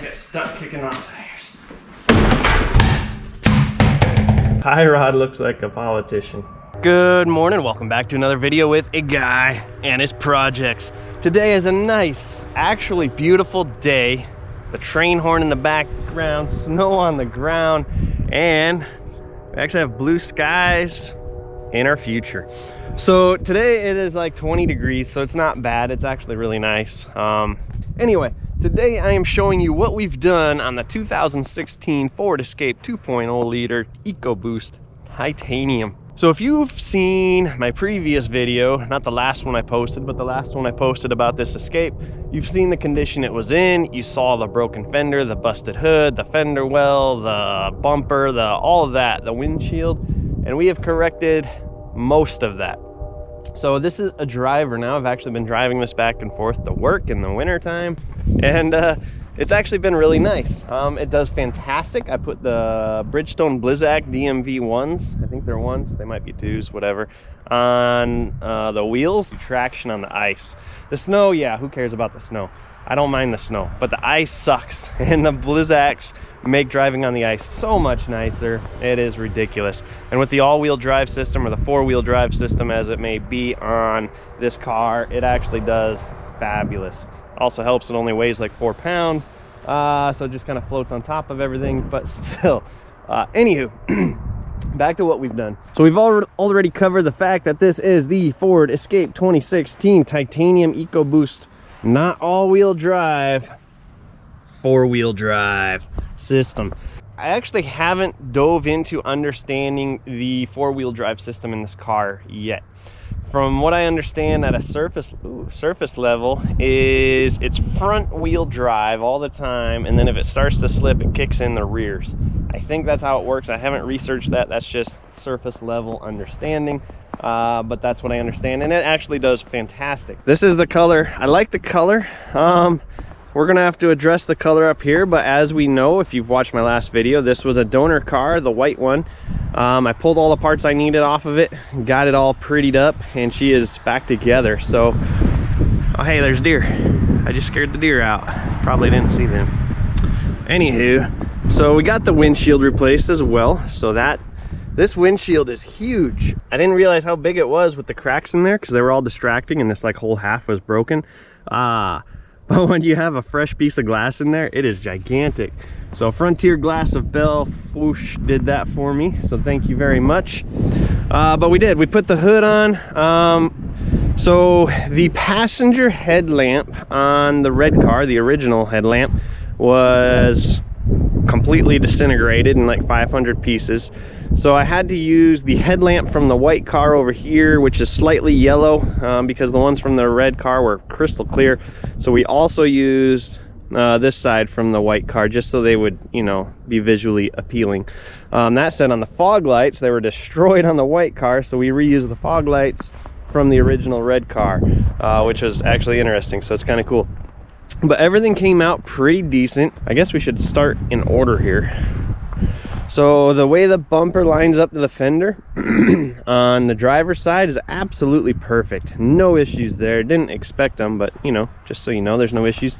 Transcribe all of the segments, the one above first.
get stuck kicking off tires. Tie rod looks like a politician. Good morning, welcome back to another video with a guy and his projects. Today is a nice, actually beautiful day. The train horn in the background, snow on the ground, and we actually have blue skies in our future. So today it is like 20 degrees, so it's not bad. It's actually really nice. Anyway, today I am showing you what we've done on the 2016 Ford Escape 2.0 liter EcoBoost Titanium. So if you've seen my previous video, not the last one I posted, but the last one I posted about this Escape, you've seen the condition it was in. You saw the broken fender, the busted hood, the fender well, the bumper, all of that, the windshield, and we have corrected most of that. So this is a driver now. I've actually been driving this back and forth to work in the winter time, and it's actually been really nice. It does fantastic. I put the Bridgestone Blizzak DMV 1s, I think they're 1s, they might be 2s, whatever, on the wheels. Traction on the ice. The snow, yeah, who cares about the snow? I don't mind the snow, but the ice sucks, and the Blizzaks make driving on the ice so much nicer. It is ridiculous. And with the all-wheel drive system, or the four-wheel drive system as it may be on this car, it actually does fabulous. Also helps, it only weighs like 4 pounds, so it just kind of floats on top of everything, but still. Anywho, back to what we've done. So we've already covered the fact that this is the Ford Escape 2016 Titanium EcoBoost, not all-wheel drive, four-wheel drive system. I actually haven't dove into understanding the four-wheel drive system in this car yet. From what I understand at a surface level is it's front wheel drive all the time, and then if it starts to slip, it kicks in the rears. I think that's how it works. I haven't researched that. That's just surface level understanding, but that's what I understand, and it actually does fantastic. This is the color. I like the color. We're gonna have to address the color up here, but as we know, if you've watched my last video, this was a donor car, the white one. I pulled all the parts I needed off of it, got it all prettied up, and she is back together. So, oh hey, there's deer. I just scared the deer out. Probably didn't see them. Anywho, so we got the windshield replaced as well. So this windshield is huge. I didn't realize how big it was with the cracks in there because they were all distracting, and this like whole half was broken. But when you have a fresh piece of glass in there, it is gigantic. So Frontier Glass of Bell Whoosh did that for me, so thank you very much. But we put the hood on. So the passenger headlamp on the red car, the original headlamp, was completely disintegrated in like 500 pieces. So I had to use the headlamp from the white car over here, which is slightly yellow, because the ones from the red car were crystal clear. So we also used this side from the white car just so they would, you know, be visually appealing. That said, on the fog lights, they were destroyed on the white car, so we reused the fog lights from the original red car, which was actually interesting, so it's kind of cool. But everything came out pretty decent. I guess we should start in order here. So the way the bumper lines up to the fender on the driver's side is absolutely perfect. No issues there. Didn't expect them, but you know, just so you know, there's no issues.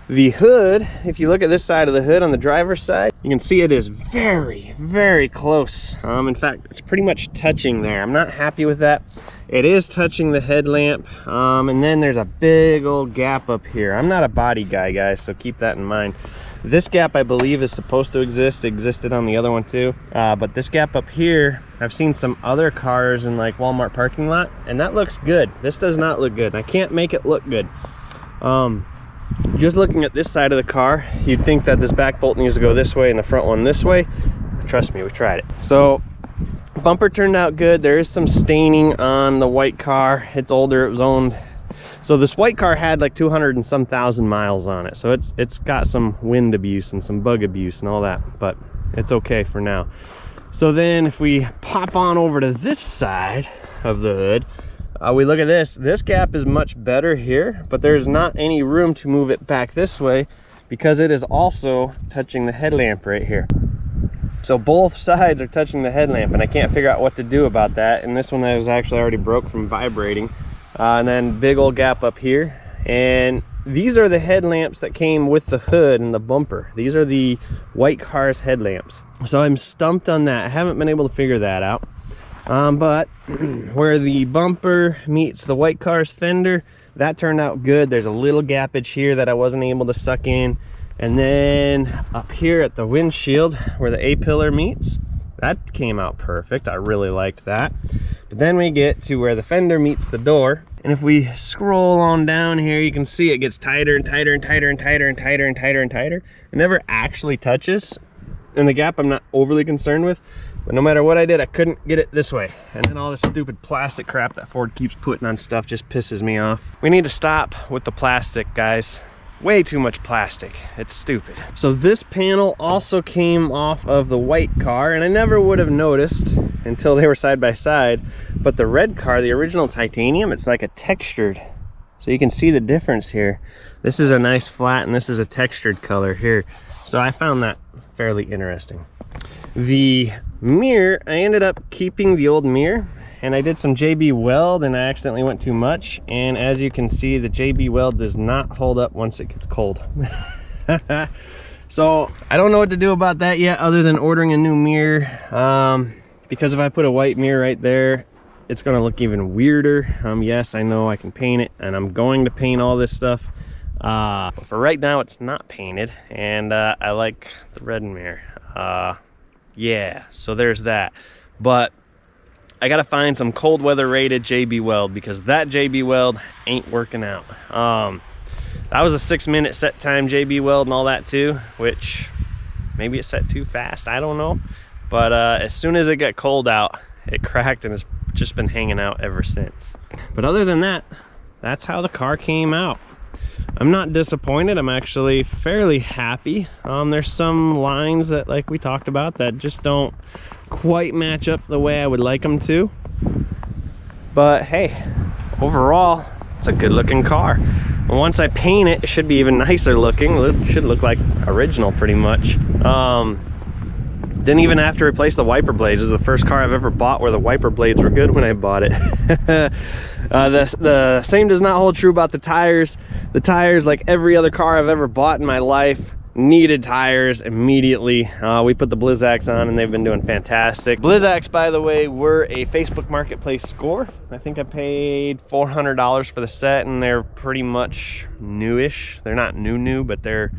The hood, if you look at this side of the hood on the driver's side, you can see it is very, very close. In fact, it's pretty much touching there. I'm not happy with that. It is touching the headlamp, and then there's a big old gap up here. I'm not a body guy, guys, so keep that in mind. This gap, I believe, is supposed to existed on the other one too, but this gap up here, I've seen some other cars in like Walmart parking lot, and that looks good. This does not look good. I can't make it look good. Just looking at this side of the car, you'd think that this back bolt needs to go this way and the front one this way. Trust me, we tried it. So bumper turned out good. There is some staining on the white car. It's older, it was owned. So this white car had like 200 and some thousand miles on it. So it's got some wind abuse and some bug abuse and all that, but it's okay for now. So then if we pop on over to this side of the hood, we look at this gap is much better here, but there's not any room to move it back this way because it is also touching the headlamp right here. So both sides are touching the headlamp, and I can't figure out what to do about that. And this one was actually already broke from vibrating. And then big old gap up here. And these are the headlamps that came with the hood and the bumper. These are the White Cars headlamps. So I'm stumped on that. I haven't been able to figure that out. But where the bumper meets the White Cars fender, that turned out good. There's a little gappage here that I wasn't able to suck in. And then up here at the windshield where the A-pillar meets, that came out perfect. I really liked that. But then we get to where the fender meets the door. And if we scroll on down here, you can see it gets tighter and tighter and tighter and tighter and tighter and tighter and tighter. It never actually touches. And the gap I'm not overly concerned with. But no matter what I did, I couldn't get it this way. And then all this stupid plastic crap that Ford keeps putting on stuff just pisses me off. We need to stop with the plastic, guys. Way too much plastic. It's stupid. So this panel also came off of the white car, and I never would have noticed until they were side by side. But the red car, the original titanium, it's like a textured. So you can see the difference here. This is a nice flat, and this is a textured color here. So I found that fairly interesting. The mirror, I ended up keeping the old mirror, and I did some JB Weld, and I accidentally went too much. And as you can see, the JB Weld does not hold up once it gets cold. So I don't know what to do about that yet, other than ordering a new mirror. Because if I put a white mirror right there, it's gonna look even weirder. Yes, I know I can paint it, and I'm going to paint all this stuff. But for right now, it's not painted, and I like the red mirror. Yeah, so there's that. But I gotta find some cold weather rated JB Weld, because that JB Weld ain't working out. That was a 6-minute set time JB Weld and all that too, which maybe it set too fast, I don't know. But as soon as it got cold out, it cracked and has just been hanging out ever since. But other than that, that's how the car came out. I'm not disappointed. I'm actually fairly happy. There's some lines that, like we talked about, that just don't quite match up the way I would like them to. But hey, overall, it's a good looking car. And once I paint it, it should be even nicer looking. It should look like original pretty much. Didn't even have to replace the wiper blades. This is the first car I've ever bought where the wiper blades were good when I bought it. The same does not hold true about the tires. The tires, like every other car I've ever bought in my life, needed tires immediately. We put the Blizzaks on and they've been doing fantastic. Blizzaks, by the way, were a Facebook Marketplace score. I think I paid $400 for the set, and they're pretty much newish. They're not new, but they're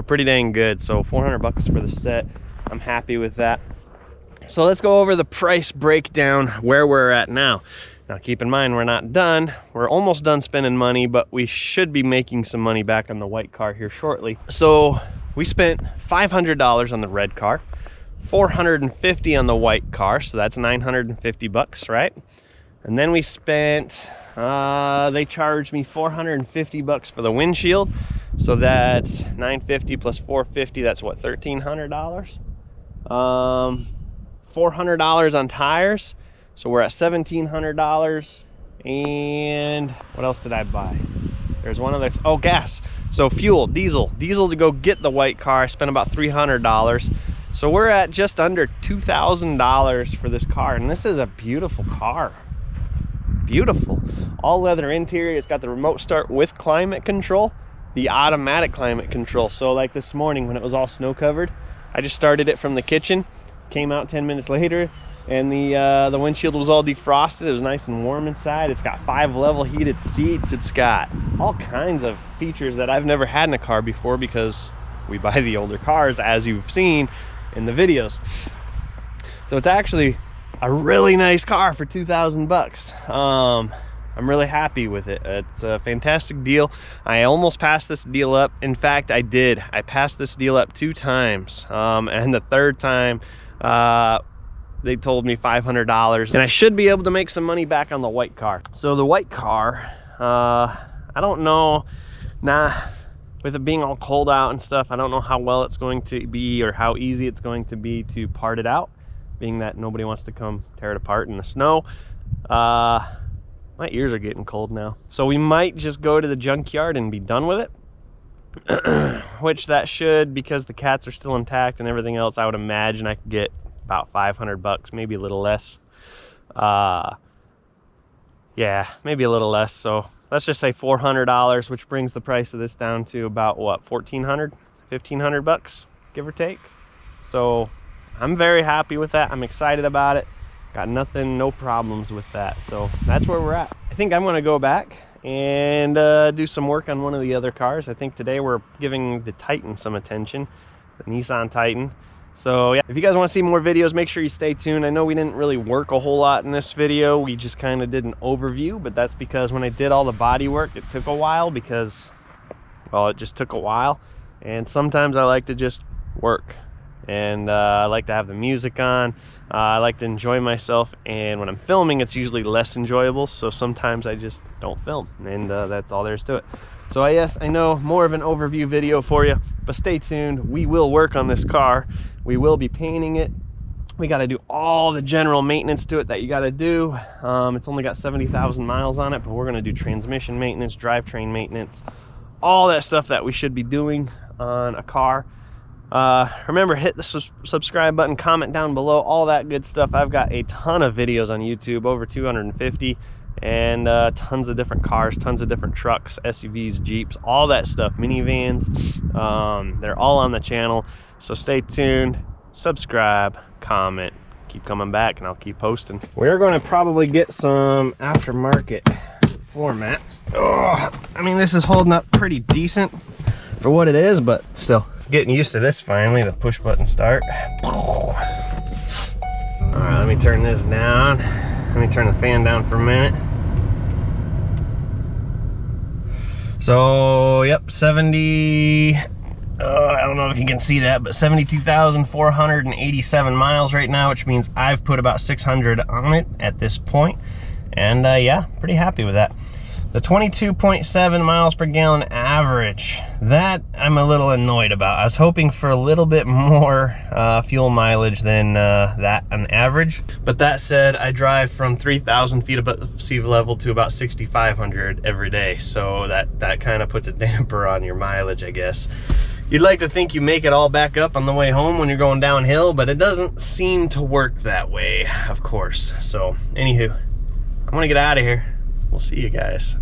pretty dang good. So 400 bucks for the set. I'm happy with that. So let's go over the price breakdown where we're at now. Now keep in mind, we're not done. We're almost done spending money, but we should be making some money back on the white car here shortly. So we spent $500 on the red car, $450 on the white car, so that's 950 bucks, right? And then we spent, they charged me 450 bucks for the windshield, so that's 950 plus 450, that's what, $1,300? $400 on tires, so we're at $1,700. And what else did I buy? There's one other, oh, gas. So fuel, diesel to go get the white car. I spent about $300. So we're at just under $2,000 for this car, and this is a beautiful car. Beautiful. All leather interior. It's got the remote start with climate control, the automatic climate control. So like this morning when it was all snow covered, I just started it from the kitchen, came out 10 minutes later, and the windshield was all defrosted. It was nice and warm inside. It's got 5 level heated seats. It's got all kinds of features that I've never had in a car before, because we buy the older cars, as you've seen in the videos. So it's actually a really nice car for 2,000 bucks. I'm really happy with it. It's a fantastic deal. I almost passed this deal up. In fact, I did. I passed this deal up 2 times. And the third time, they told me $500. And I should be able to make some money back on the white car. So the white car, I don't know. With it being all cold out and stuff, I don't know how well it's going to be or how easy it's going to be to part it out, being that nobody wants to come tear it apart in the snow. My ears are getting cold now. So we might just go to the junkyard and be done with it. Which that should, because the cats are still intact and everything else, I would imagine I could get about 500 bucks, maybe a little less. Yeah, maybe a little less. So let's just say $400, which brings the price of this down to about what, 1,400, 1,500 bucks, give or take. So I'm very happy with that. I'm excited about it. Got nothing, no problems with that. So that's where we're at. I think I'm gonna go back and do some work on one of the other cars. I think today we're giving the Titan some attention, the Nissan Titan. So yeah, if you guys want to see more videos, make sure you stay tuned. I know we didn't really work a whole lot in this video. We just kind of did an overview, but that's because when I did all the body work, it took a while because, well, it just took a while. And sometimes I like to just work. And I like to have the music on. I like to enjoy myself. And when I'm filming, it's usually less enjoyable. So sometimes I just don't film. And that's all there is to it. So yes, I know more of an overview video for you, but stay tuned. We will work on this car. We will be painting it. We got to do all the general maintenance to it that you got to do. It's only got 70,000 miles on it, but we're going to do transmission maintenance, drivetrain maintenance, all that stuff that we should be doing on a car. Remember, hit the subscribe button, comment down below, all that good stuff. I've got a ton of videos on YouTube, over 250, and tons of different cars, tons of different trucks, SUVs, Jeeps, all that stuff, minivans. They're all on the channel. So stay tuned, subscribe, comment, keep coming back, and I'll keep posting. We're going to probably get some aftermarket floor mats. Oh, I mean, this is holding up pretty decent for what it is, but still getting used to this finally, the push button start. All right, let me turn this down. Let me turn the fan down for a minute. So, yep, 70, I don't know if you can see that, but 72,487 miles right now, which means I've put about 600 on it at this point. And yeah, pretty happy with that. The 22.7 miles per gallon average, that I'm a little annoyed about. I was hoping for a little bit more fuel mileage than that on average. But that said, I drive from 3,000 feet above sea level to about 6,500 every day. So that kind of puts a damper on your mileage, I guess. You'd like to think you make it all back up on the way home when you're going downhill, but it doesn't seem to work that way, of course. So, anywho, I'm gonna get out of here. We'll see you guys.